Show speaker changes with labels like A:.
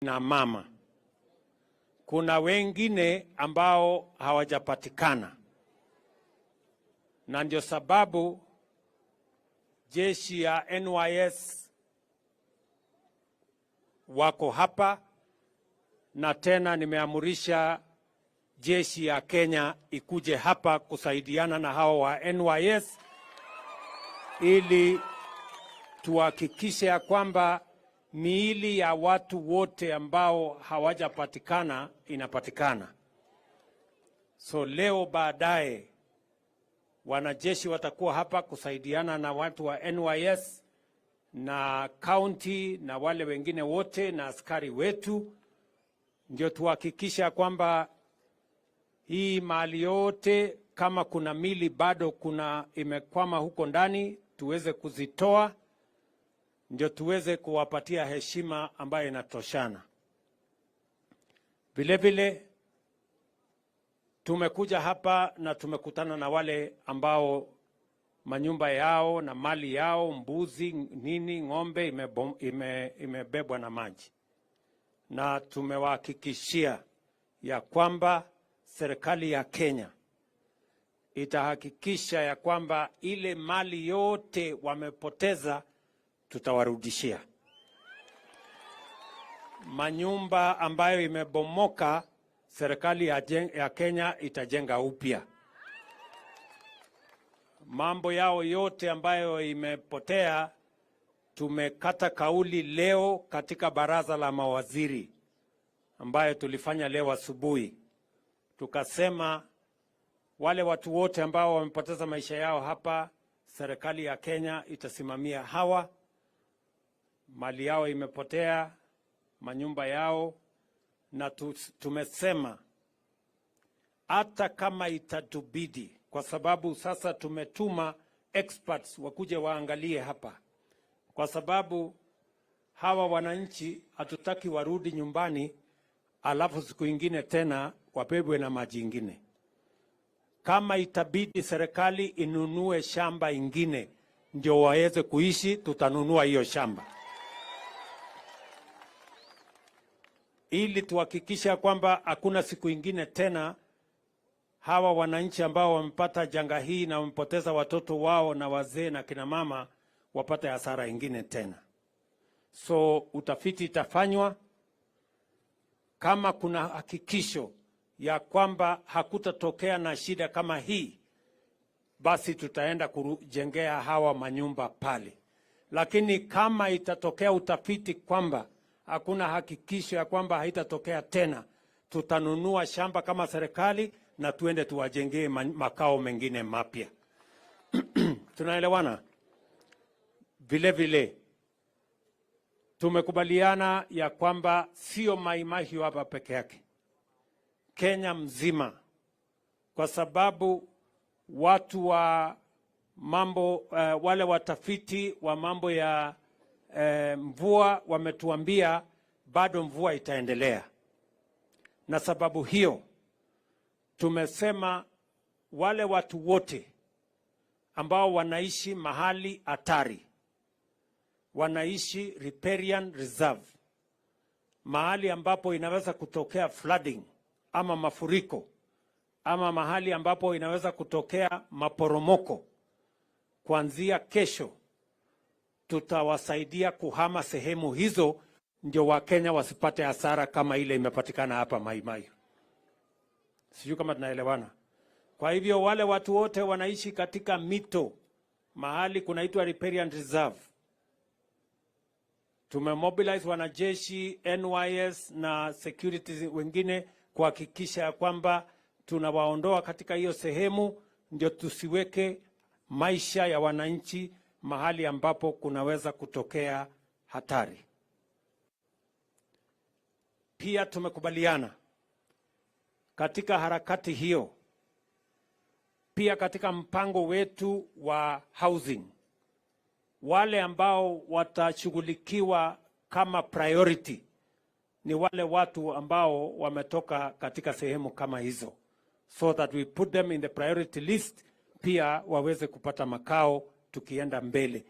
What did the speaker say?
A: na mama. Kuna wengine ambao hawajapatikana, na ndio sababu jeshi ya NYS wako hapa, na tena nimeamurisha jeshi ya Kenya ikuje hapa kusaidiana na hao wa NYS ili tuhakikishe ya kwamba miili ya watu wote ambao hawajapatikana inapatikana. So leo baadaye wanajeshi watakuwa hapa kusaidiana na watu wa NYS na county na wale wengine wote na askari wetu, ndio tuhakikisha kwamba hii mali yote, kama kuna mili bado kuna imekwama huko ndani, tuweze kuzitoa, ndio tuweze kuwapatia heshima ambayo inatoshana. Vile vile tumekuja hapa na tumekutana na wale ambao manyumba yao na mali yao, mbuzi, nini, ng'ombe imebebwa na maji, na tumewahakikishia ya kwamba serikali ya Kenya itahakikisha ya kwamba ile mali yote wamepoteza tutawarudishia. Manyumba ambayo imebomoka, serikali ya Kenya itajenga upya. Mambo yao yote ambayo imepotea, tumekata kauli leo katika baraza la mawaziri ambayo tulifanya leo asubuhi. Tukasema wale watu wote ambao wamepoteza maisha yao hapa, serikali ya Kenya itasimamia hawa. Mali yao imepotea, manyumba yao, na tumesema hata kama itatubidi, kwa sababu sasa tumetuma experts wakuje waangalie hapa, kwa sababu hawa wananchi hatutaki warudi nyumbani alafu siku ingine tena wabebwe na maji ingine. Kama itabidi serikali inunue shamba ingine ndio waweze kuishi, tutanunua hiyo shamba, ili tuhakikisha kwamba hakuna siku ingine tena hawa wananchi ambao wamepata janga hii na wamepoteza watoto wao na wazee na kina mama wapate hasara ingine tena. So utafiti itafanywa. Kama kuna hakikisho ya kwamba hakutatokea na shida kama hii, basi tutaenda kujengea hawa manyumba pale. Lakini kama itatokea utafiti kwamba hakuna hakikisho ya kwamba haitatokea tena, tutanunua shamba kama serikali na tuende tuwajengee makao mengine mapya. Tunaelewana? Vile vile tumekubaliana ya kwamba sio Mai Mahiu hapa peke yake, Kenya mzima, kwa sababu watu wa mambo wale watafiti wa mambo ya mvua wametuambia bado mvua itaendelea, na sababu hiyo tumesema wale watu wote ambao wanaishi mahali hatari, wanaishi riparian reserve, mahali ambapo inaweza kutokea flooding ama mafuriko, ama mahali ambapo inaweza kutokea maporomoko, kuanzia kesho tutawasaidia kuhama sehemu hizo, ndio Wakenya wasipate hasara kama ile imepatikana hapa Mai Mahiu. Sijui kama tunaelewana. Kwa hivyo wale watu wote wanaishi katika mito, mahali kunaitwa riparian reserve, tumemobilize wanajeshi, NYS na security wengine kuhakikisha kwamba tunawaondoa katika hiyo sehemu, ndio tusiweke maisha ya wananchi mahali ambapo kunaweza kutokea hatari. Pia tumekubaliana katika harakati hiyo, pia katika mpango wetu wa housing, wale ambao watashughulikiwa kama priority ni wale watu ambao wametoka katika sehemu kama hizo, so that we put them in the priority list, pia waweze kupata makao tukienda mbele.